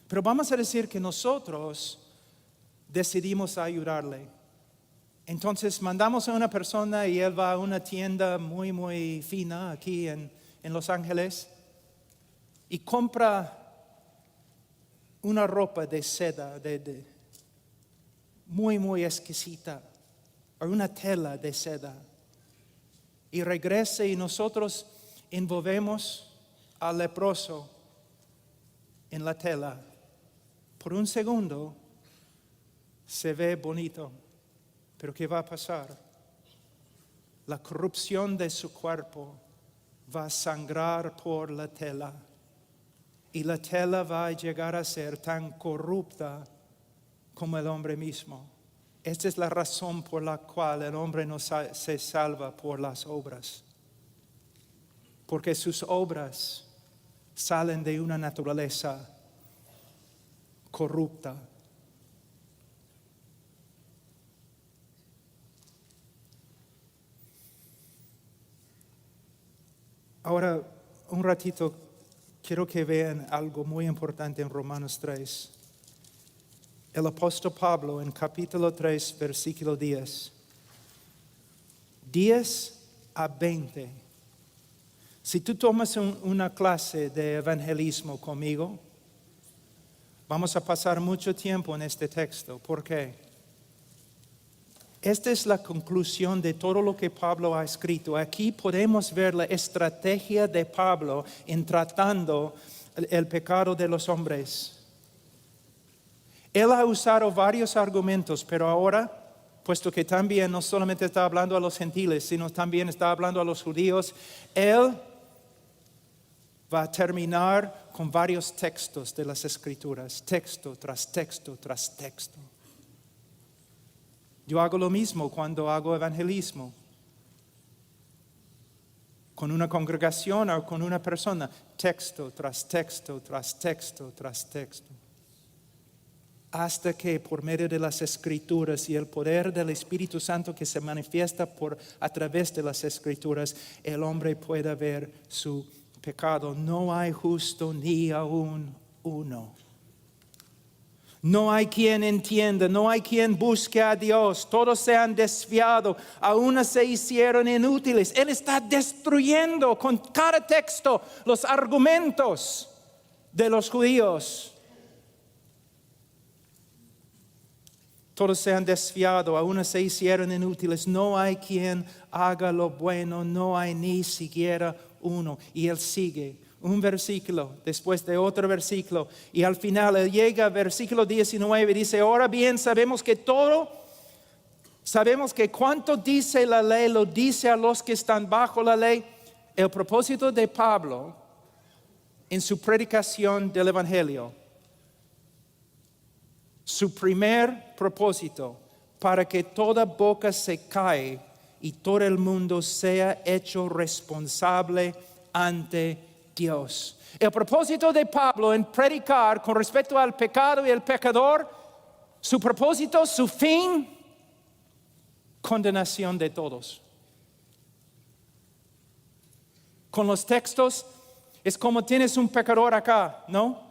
Pero vamos a decir que nosotros decidimos ayudarle. Entonces mandamos a una persona y él va a una tienda muy, muy fina aquí en Los Ángeles y compra una ropa de seda muy, muy exquisita, o una tela de seda. Y regresa y nosotros envolvemos al leproso en la tela. Por un segundo se ve bonito. Pero ¿qué va a pasar? La corrupción de su cuerpo va a sangrar por la tela. Y la tela va a llegar a ser tan corrupta como el hombre mismo. Esta es la razón por la cual el hombre no se salva por las obras. Porque sus obras salen de una naturaleza corrupta. Ahora, un ratito, quiero que vean algo muy importante en Romanos 3. El apóstol Pablo en capítulo 3, versículo 10. 10 a 20. Si tú tomas una clase de evangelismo conmigo, vamos a pasar mucho tiempo en este texto. ¿Por qué? Esta es la conclusión de todo lo que Pablo ha escrito. Aquí podemos ver la estrategia de Pablo en tratando el pecado de los hombres. Él ha usado varios argumentos, pero ahora puesto que también no solamente está hablando a los gentiles, sino también está hablando a los judíos, Él va a terminar con varios textos de las Escrituras, texto tras texto tras texto. Yo hago lo mismo cuando hago evangelismo, con una congregación o con una persona, texto tras texto tras texto tras texto. Hasta que por medio de las Escrituras y el poder del Espíritu Santo que se manifiesta a través de las Escrituras, el hombre pueda ver su pecado. No hay justo ni aún uno. No hay quien entienda, no hay quien busque a Dios. Todos se han desviado, aún se hicieron inútiles. Él está destruyendo con cada texto los argumentos de los judíos. Todos se han desviado, aún se hicieron inútiles. No hay quien haga lo bueno, no hay ni siquiera uno. Y él sigue un versículo después de otro versículo. Y al final él llega al versículo 19 y dice, ahora bien sabemos que cuanto dice la ley, lo dice a los que están bajo la ley. El propósito de Pablo en su predicación del Evangelio, su primer propósito, para que toda boca se calle y todo el mundo sea hecho responsable ante Dios. El propósito de Pablo en predicar con respecto al pecado y el pecador, su propósito, su fin, condenación de todos. Con los textos es como tienes un pecador acá, ¿no?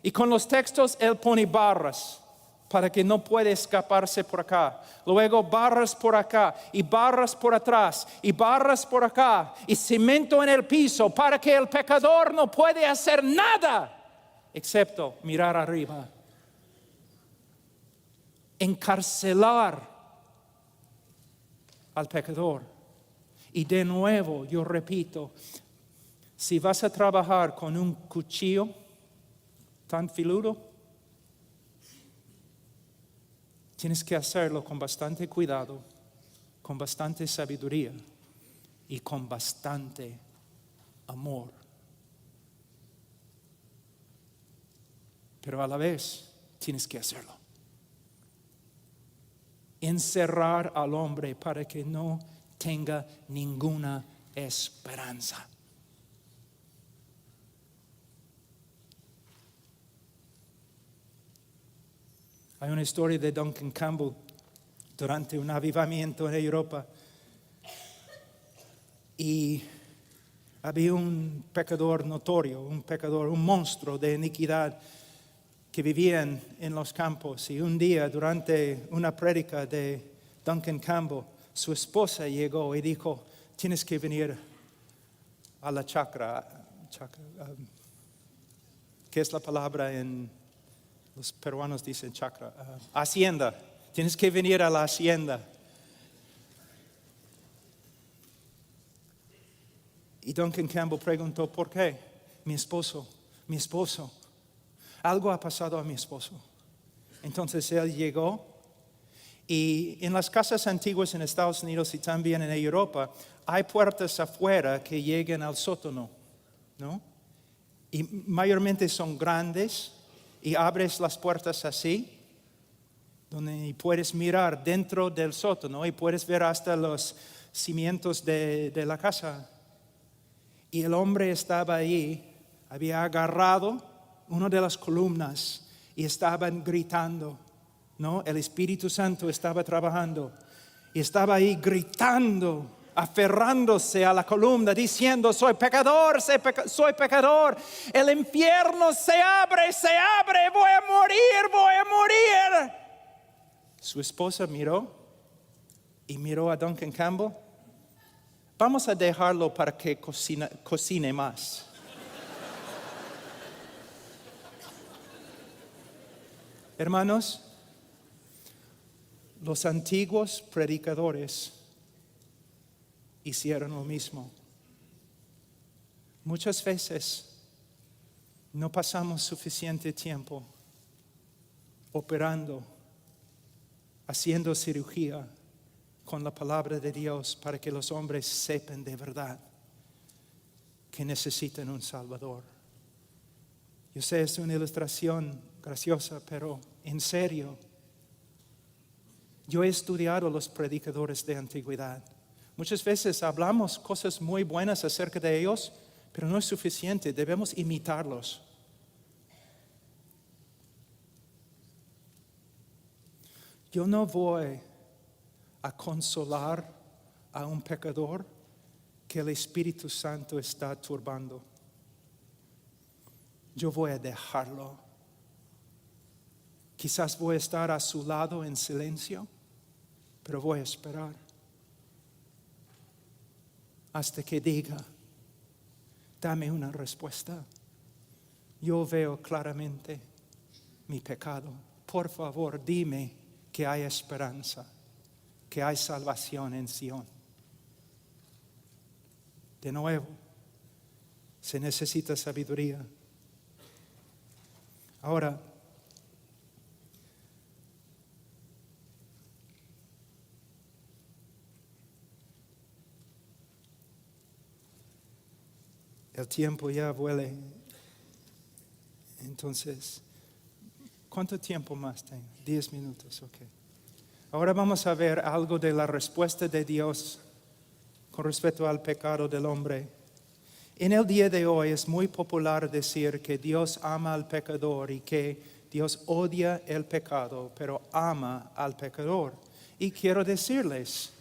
Y con los textos él pone barras para que no pueda escaparse por acá. Luego barras por acá y barras por atrás y barras por acá y cemento en el piso para que el pecador no puede hacer nada excepto mirar arriba. Encarcelar al pecador. Y de nuevo yo repito, si vas a trabajar con un cuchillo tan filudo, tienes que hacerlo con bastante cuidado, con bastante sabiduría y con bastante amor. Pero a la vez tienes que hacerlo. Encerrar al hombre para que no tenga ninguna esperanza. Hay una historia de Duncan Campbell durante un avivamiento en Europa. Y había un pecador notorio, un monstruo de iniquidad que vivía en los campos. Y un día, durante una prédica de Duncan Campbell, su esposa llegó y dijo, tienes que venir a la chacra. ¿Qué es la palabra en... Los peruanos dicen chacra, hacienda. Tienes que venir a la hacienda. Y Duncan Campbell preguntó, ¿por qué? Mi esposo, algo ha pasado a mi esposo. Entonces él llegó y en las casas antiguas en Estados Unidos y también en Europa hay puertas afuera que llegan al sótano, ¿no? Y mayormente son grandes. Y abres las puertas así, donde puedes mirar dentro del sótano y puedes ver hasta los cimientos de la casa. Y el hombre estaba ahí, había agarrado una de las columnas y estaban gritando, ¿no? El Espíritu Santo estaba trabajando y estaba ahí gritando, aferrándose a la columna, diciendo, soy pecador, soy pecador, el infierno se abre, voy a morir. Su esposa miró a Duncan Campbell. Vamos a dejarlo para que cocine más. Hermanos, los antiguos predicadores hicieron lo mismo. Muchas veces no pasamos suficiente tiempo operando haciendo cirugía con la palabra de Dios para que los hombres sepan de verdad que necesitan un Salvador. Yo sé, es una ilustración graciosa, pero en serio, yo he estudiado los predicadores de antigüedad. Muchas veces hablamos cosas muy buenas acerca de ellos, pero no es suficiente, debemos imitarlos. Yo no voy a consolar a un pecador que el Espíritu Santo está turbando. Yo voy a dejarlo. Quizás voy a estar a su lado en silencio, pero voy a esperar hasta que diga, dame una respuesta. Yo veo claramente mi pecado. Por favor, dime que hay esperanza, que hay salvación en Sion. De nuevo, se necesita sabiduría. Ahora, el tiempo ya vuela. Entonces, ¿cuánto tiempo más tengo? 10 minutos, ok. Ahora vamos a ver algo de la respuesta de Dios con respecto al pecado del hombre. En el día de hoy es muy popular decir que Dios ama al pecador y que Dios odia el pecado, pero ama al pecador. Y quiero decirles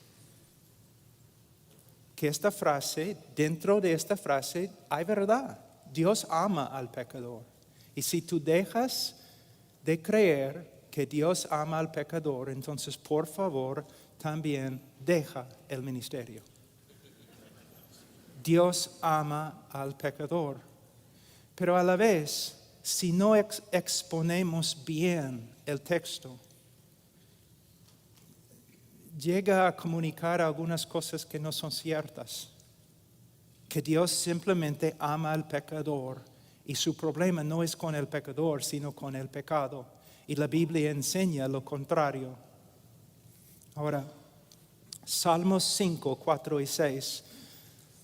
que esta frase, dentro de esta frase hay verdad. Dios ama al pecador. Y si tú dejas de creer que Dios ama al pecador, entonces por favor también deja el ministerio. Dios ama al pecador, pero a la vez, si no exponemos bien el texto, llega a comunicar algunas cosas que no son ciertas, que Dios simplemente ama al pecador y su problema no es con el pecador, sino con el pecado. Y la Biblia enseña lo contrario. Ahora, Salmos 5, 4 y 6.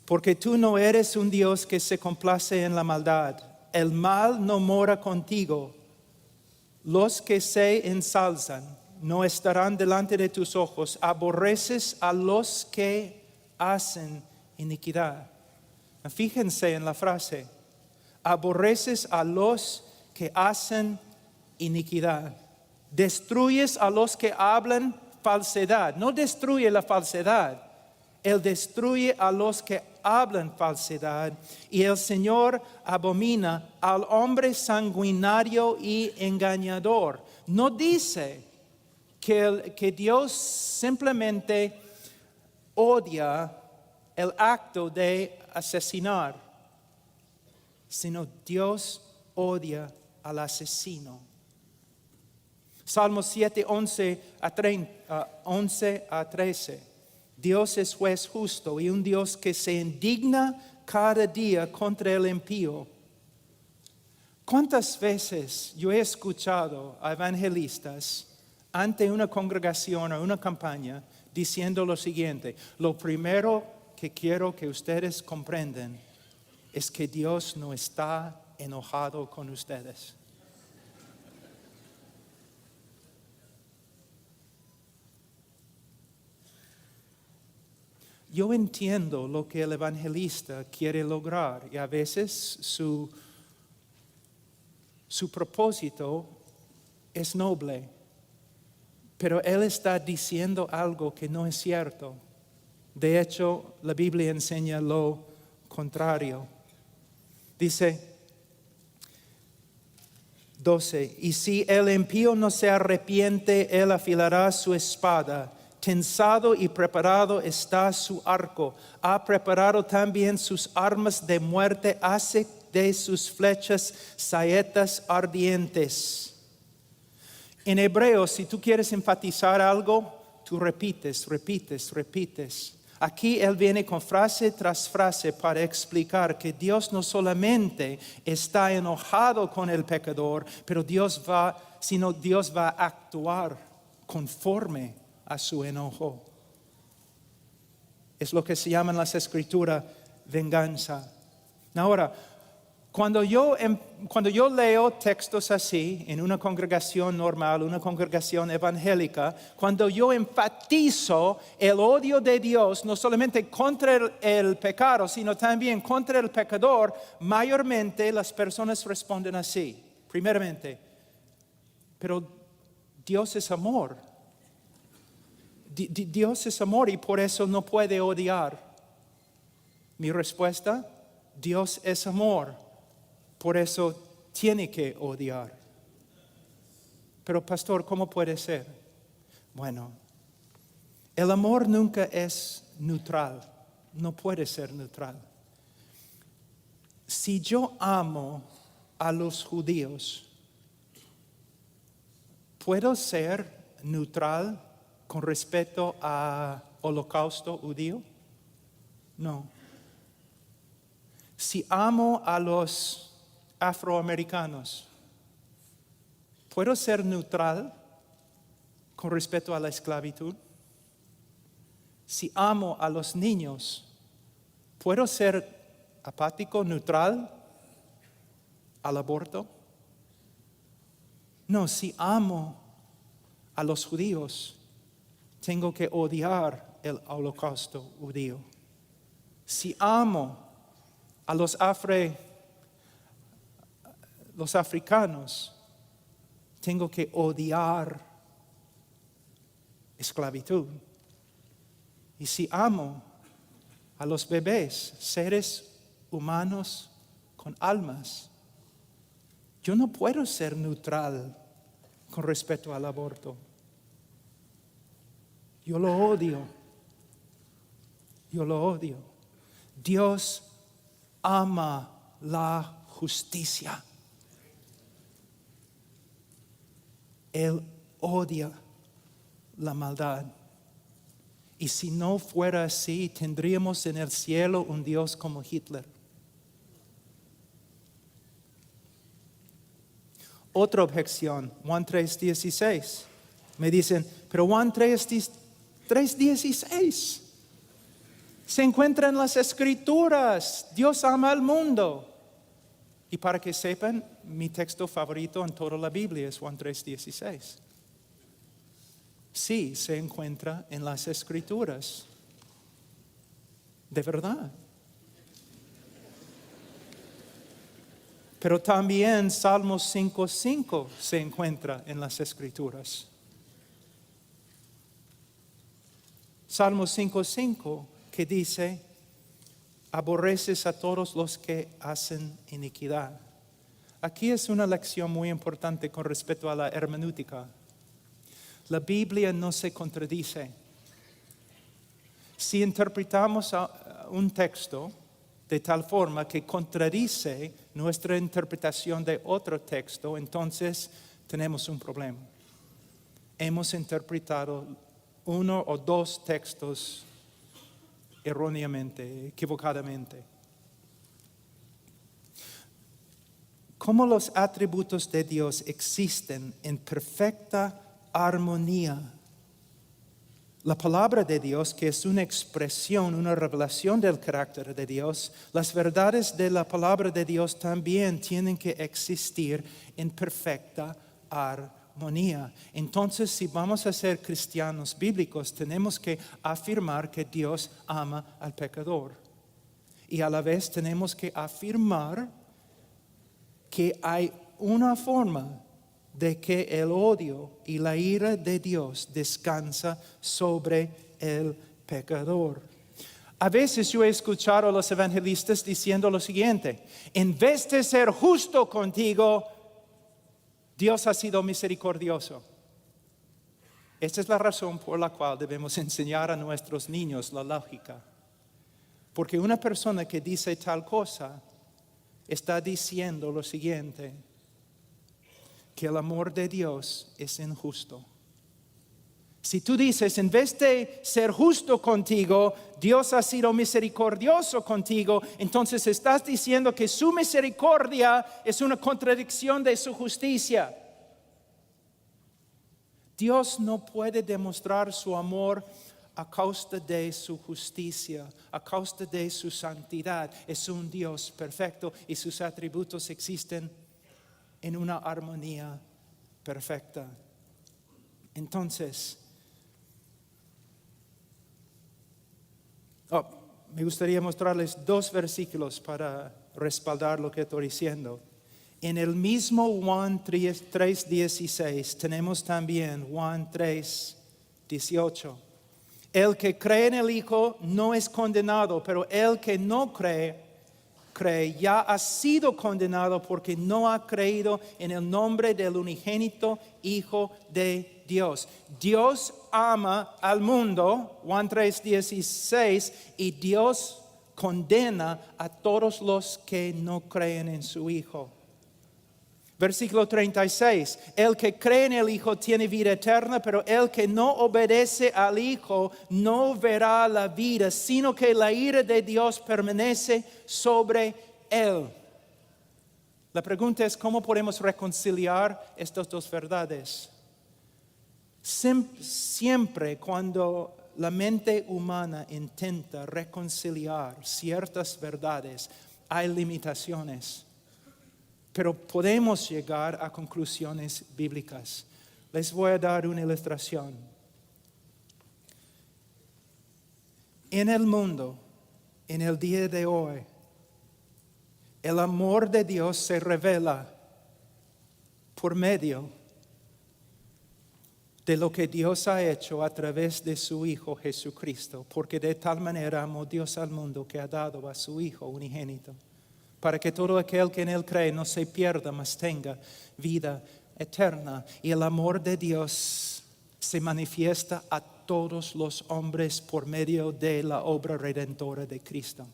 Porque tú no eres un Dios que se complace en la maldad. El mal no mora contigo. Los que se ensalzan no estarán delante de tus ojos. Aborreces a los que hacen iniquidad. Fíjense en la frase. Aborreces a los que hacen iniquidad. Destruyes a los que hablan falsedad. No destruye la falsedad. Él destruye a los que hablan falsedad. Y el Señor abomina al hombre sanguinario y engañador. No dice que Dios simplemente odia el acto de asesinar, sino Dios odia al asesino. Salmos 7, 11 a 13. Dios es juez justo y un Dios que se indigna cada día contra el impío. ¿Cuántas veces yo he escuchado a evangelistas ante una congregación o una campaña diciendo lo siguiente? Lo primero que quiero que ustedes comprendan es que Dios no está enojado con ustedes. Yo entiendo lo que el evangelista quiere lograr y a veces su propósito es noble, pero él está diciendo algo que no es cierto. De hecho, la Biblia enseña lo contrario. Dice 12, y si el impío no se arrepiente, él afilará su espada. Tensado y preparado está su arco. Ha preparado también sus armas de muerte. Hace de sus flechas saetas ardientes. En hebreo, si tú quieres enfatizar algo, tú repites. Aquí él viene con frase tras frase para explicar que Dios no solamente está enojado con el pecador, pero Dios va a actuar conforme a su enojo. Es lo que se llama en las Escrituras venganza. Ahora, cuando yo leo textos así en una congregación normal, una congregación evangélica, cuando yo enfatizo el odio de Dios, no solamente contra el pecado, sino también contra el pecador, mayormente las personas responden así. Primeramente, pero Dios es amor. Dios es amor y por eso no puede odiar. Mi respuesta, Dios es amor. Por eso tiene que odiar. Pero pastor, ¿cómo puede ser? Bueno, el amor nunca es neutral. No puede ser neutral. Si yo amo a los judíos, ¿puedo ser neutral con respecto al holocausto judío? No. Si amo a los afroamericanos, ¿puedo ser neutral con respecto a la esclavitud? Si amo a los niños, ¿puedo ser apático, neutral al aborto? No, si amo a los judíos, tengo que odiar el holocausto judío. Si amo a los africanos, tengo que odiar esclavitud. Y si amo a los bebés, seres humanos con almas, yo no puedo ser neutral con respecto al aborto. Yo lo odio. Yo lo odio. Dios ama la justicia. Él odia la maldad. Y si no fuera así, tendríamos en el cielo un Dios como Hitler. Otra objeción, Juan 3:16. Me dicen, pero Juan 3:16 se encuentra en las Escrituras. Dios ama al mundo. Y para que sepan, mi texto favorito en toda la Biblia es Juan 3:16. Sí, se encuentra en las Escrituras. De verdad. Pero también Salmos 5:5 se encuentra en las Escrituras. Salmos 5:5 que dice, aborreces a todos los que hacen iniquidad. Aquí es una lección muy importante con respecto a la hermenéutica. La Biblia no se contradice. Si interpretamos un texto de tal forma que contradice nuestra interpretación de otro texto, entonces tenemos un problema. Hemos interpretado uno o dos textos erróneamente, equivocadamente. Como los atributos de Dios existen en perfecta armonía, la palabra de Dios, que es una expresión, una revelación del carácter de Dios, las verdades de la palabra de Dios también tienen que existir en perfecta armonía. Entonces, si vamos a ser cristianos bíblicos, tenemos que afirmar que Dios ama al pecador. Y a la vez tenemos que afirmar que hay una forma de que el odio y la ira de Dios descansa sobre el pecador. A veces yo he escuchado a los evangelistas diciendo lo siguiente: en vez de ser justo contigo, Dios ha sido misericordioso. Esta es la razón por la cual debemos enseñar a nuestros niños la lógica. Porque una persona que dice tal cosa está diciendo lo siguiente: que el amor de Dios es injusto. Si tú dices, en vez de ser justo contigo, Dios ha sido misericordioso contigo, entonces estás diciendo que su misericordia es una contradicción de su justicia. Dios no puede demostrar su amor a causa de su justicia, a causa de su santidad. Es un Dios perfecto y sus atributos existen en una armonía perfecta. Entonces, me gustaría mostrarles 2 versículos para respaldar lo que estoy diciendo. En el mismo Juan 3:16 tenemos también Juan 3:18. El que cree en el Hijo no es condenado, pero el que no cree ya ha sido condenado porque no ha creído en el nombre del unigénito Hijo de Dios. Dios ama al mundo, Juan 3:16, y Dios condena a todos los que no creen en su Hijo. Versículo 36, el que cree en el Hijo tiene vida eterna, pero el que no obedece al Hijo no verá la vida, sino que la ira de Dios permanece sobre él. La pregunta es, ¿cómo podemos reconciliar estas 2 verdades? Siempre cuando la mente humana intenta reconciliar ciertas verdades, hay limitaciones. Pero podemos llegar a conclusiones bíblicas. Les voy a dar una ilustración. En el mundo, en el día de hoy, el amor de Dios se revela por medio de lo que Dios ha hecho a través de su Hijo Jesucristo. Porque de tal manera amó Dios al mundo que ha dado a su Hijo unigénito, para que todo aquel que en Él cree no se pierda, mas tenga vida eterna. Y el amor de Dios se manifiesta a todos los hombres por medio de la obra redentora de Cristo.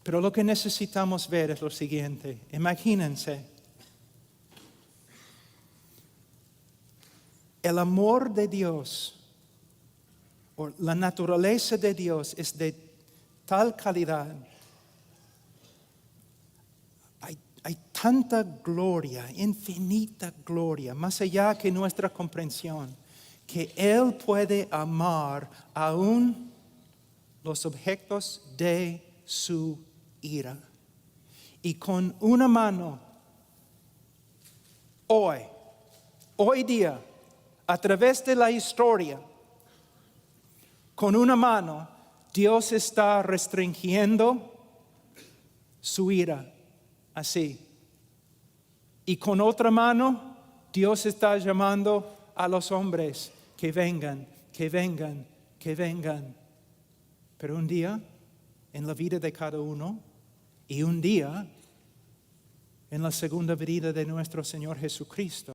Pero lo que necesitamos ver es lo siguiente. Imagínense, el amor de Dios, o la naturaleza de Dios, es de tal calidad. Hay tanta gloria, infinita gloria, más allá que nuestra comprensión, que Él puede amar aún los objetos de su ira. Y con una mano, hoy día, a través de la historia, con una mano, Dios está restringiendo su ira. Así. Y con otra mano, Dios está llamando a los hombres que vengan, que vengan, que vengan. Pero un día, en la vida de cada uno, y un día, en la segunda venida de nuestro Señor Jesucristo,